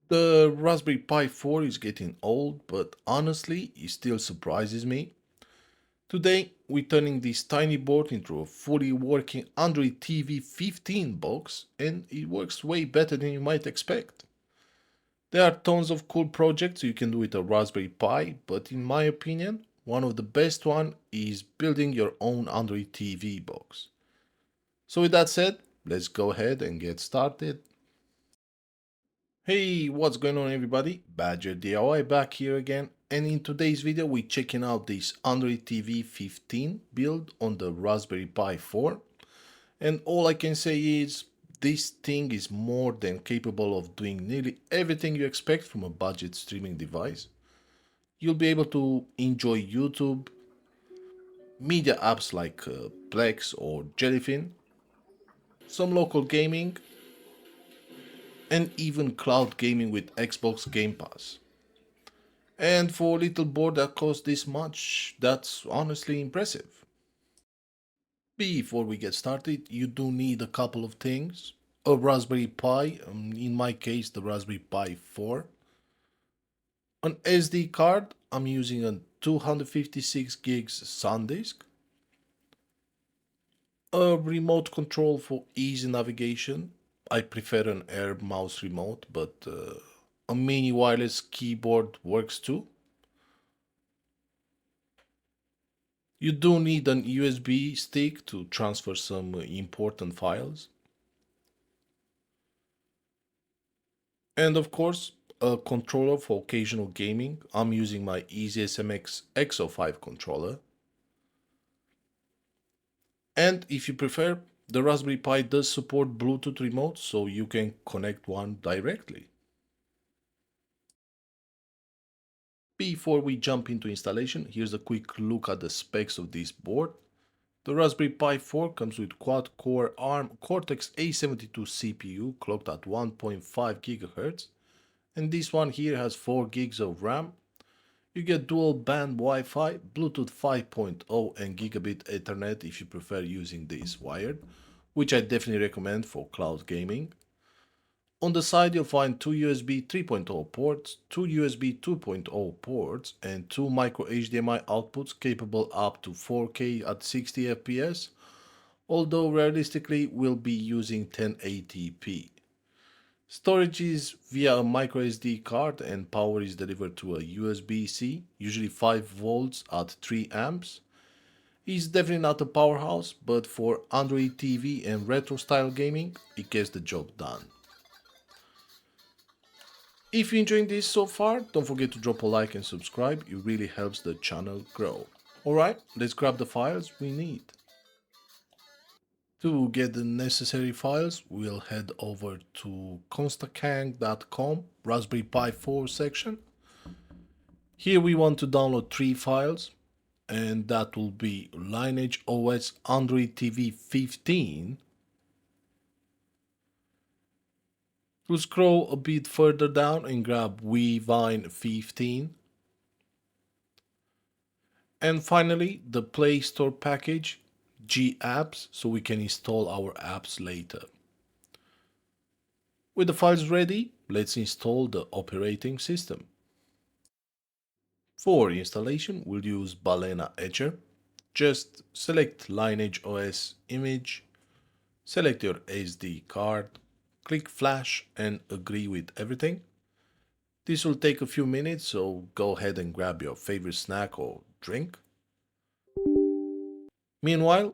The Raspberry Pi 4 is getting old, but honestly, it still surprises me. Today, we're turning this tiny board into a fully working Android TV 15 box, and it works way better than you might expect. There are tons of cool projects you can do with a Raspberry Pi, but in my opinion, one of the best one is building your own Android TV box. So with that said, let's go ahead and get started. Hey, what's going on everybody? badgerdiy back here again, and in today's video we're checking out this Android TV 15 build on the Raspberry Pi 4, and all I can say is this thing is more than capable of doing nearly everything you expect from a budget streaming device. You'll be able to enjoy YouTube, media apps like Plex or Jellyfin, some local gaming, and even cloud gaming with Xbox Game Pass. And for a little board that costs this much, that's honestly impressive. Before we get started, you do need a couple of things. A Raspberry Pi, in my case the Raspberry Pi 4. An SD card, I'm using a 256 gigs SanDisk. A remote control for easy navigation. I prefer an Air mouse remote, but a mini wireless keyboard works too. You do need an USB stick to transfer some important files. And of course, a controller for occasional gaming. I'm using my EasySMX X05 controller. And if you prefer, the Raspberry Pi does support Bluetooth remote, so you can connect one directly. Before we jump into installation, here's a quick look at the specs of this board. The Raspberry Pi 4 comes with quad-core ARM Cortex-A72 CPU clocked at 1.5 GHz, and this one here has 4 gigs of RAM. You get dual band Wi-Fi, Bluetooth 5.0 and gigabit Ethernet if you prefer using this wired, which I definitely recommend for cloud gaming. On the side you'll find two USB 3.0 ports, two USB 2.0 ports, and two micro HDMI outputs capable up to 4K at 60 FPS, although realistically we'll be using 1080p. Storage is via a micro SD card and power is delivered to a USB-C, usually 5 volts at 3 amps. It's definitely not a powerhouse, but for Android TV and retro style gaming, it gets the job done. If you're enjoying this so far, don't forget to drop a like and subscribe, it really helps the channel grow. Alright, let's grab the files we need. To get the necessary files, we'll head over to constacang.com, Raspberry Pi 4 section. Here we want to download 3 files, and that will be LineageOS Android TV 15. We'll scroll a bit further down and grab Widevine 15. And finally, the Play Store package, G-Apps, so we can install our apps later. With the files ready, let's install the operating system. For installation, we'll use Balena Etcher. Just select LineageOS image, select your SD card, click Flash and agree with everything. This will take a few minutes, so go ahead and grab your favorite snack or drink. Meanwhile,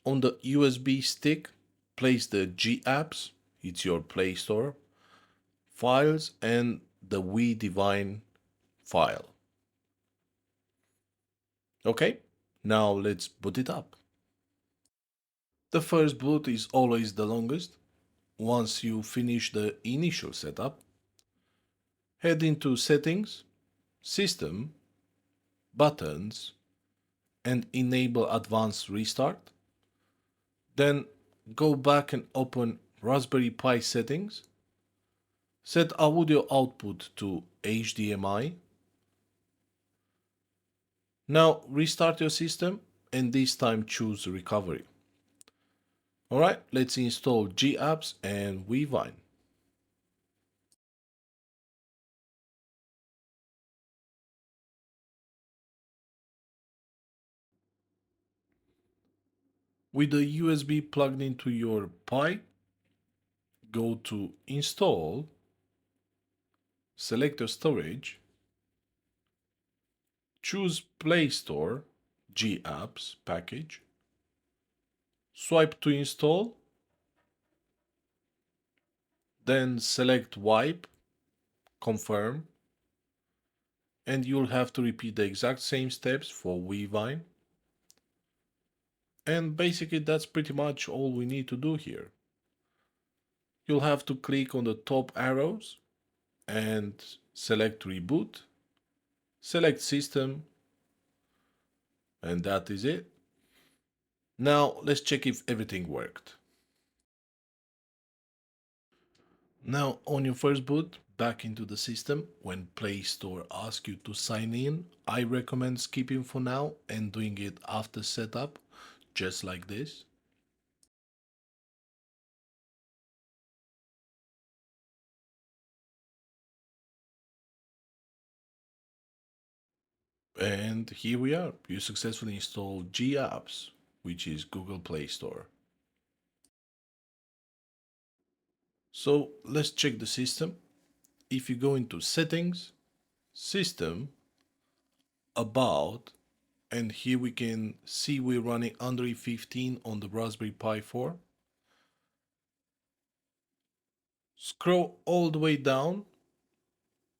on the USB stick, place the G-Apps, it's your Play Store, files and the Widevine file. Okay, now let's boot it up. The first boot is always the longest. Once you finish the initial setup, head into Settings, System, Buttons, and enable Advanced Restart. Then go back and open Raspberry Pi settings. Set audio output to HDMI. Now restart your system and this time choose recovery. Alright, let's install G-Apps and Widevine. With the USB plugged into your Pi, go to Install, select your storage, choose Play Store, G-Apps package, swipe to install, then select Wipe, confirm, and you'll have to repeat the exact same steps for Widevine. And basically that's pretty much all we need to do here. You'll have to click on the top arrows and select Reboot, select System, and that is it. Now let's check if everything worked. Now on your first boot back into the system, when Play Store asks you to sign in, I recommend skipping for now and doing it after setup, just like this. And here we are. You successfully installed G-Apps, which is Google Play Store. So let's check the system. If you go into Settings, System, About, and here we can see we're running Android 15 on the Raspberry Pi 4. Scroll all the way down,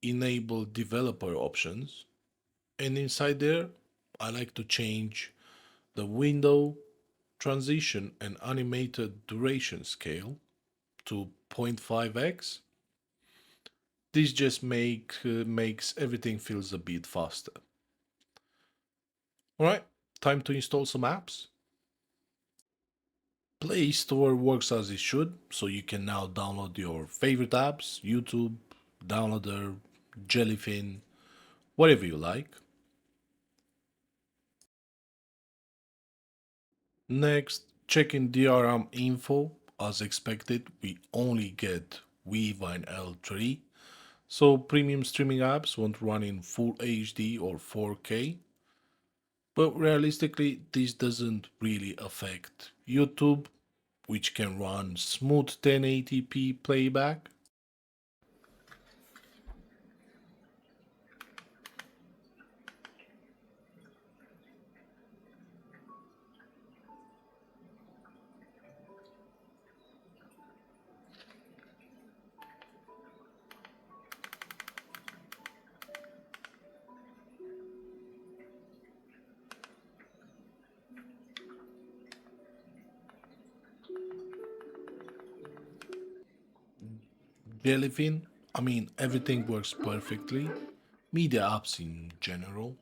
enable developer options, and inside there I like to change the window, transition and animated duration scale to 0.5x. This just makes everything feels a bit faster. Alright, time to install some apps. Play Store works as it should, so you can now download your favorite apps, YouTube, Downloader, Jellyfin, whatever you like. Next, checking DRM info. As expected, we only get Widevine L3, so premium streaming apps won't run in full HD or 4K. But realistically, this doesn't really affect YouTube, which can run smooth 1080p playback. Jellyfin, I mean, everything works perfectly. Media apps in general.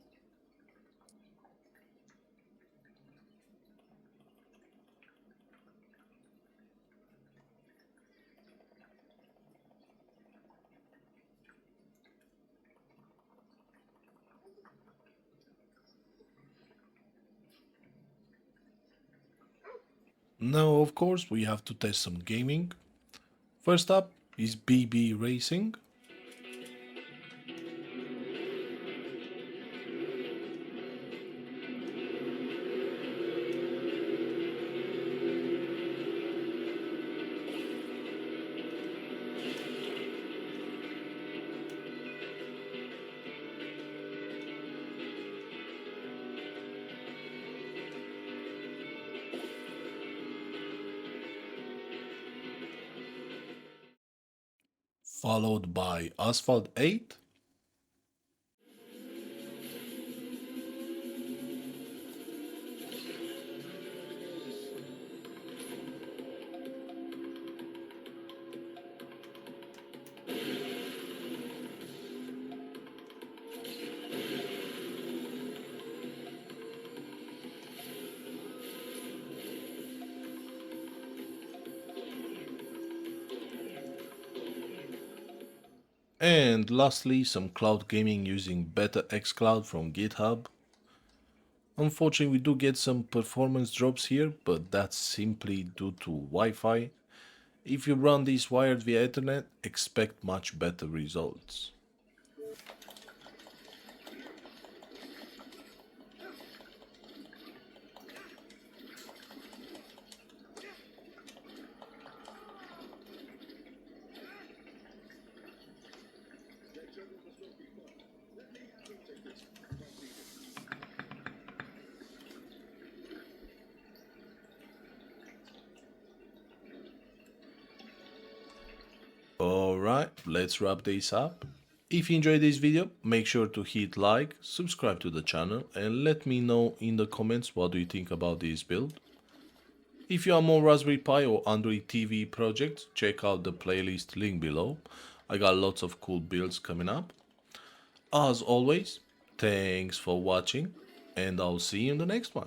Now, of course, we have to test some gaming. First up is BB Racing. Followed by Asphalt 8. And lastly, some cloud gaming using Beta xCloud from GitHub. Unfortunately, we do get some performance drops here, but that's simply due to Wi-Fi. If you run this wired via Ethernet, expect much better results. Alright, let's wrap this up. If you enjoyed this video, make sure to hit like, subscribe to the channel, and let me know in the comments what do you think about this build. If you are more Raspberry Pi or Android TV projects, check out the playlist link below. I got lots of cool builds coming up. As always, thanks for watching, and I'll see you in the next one.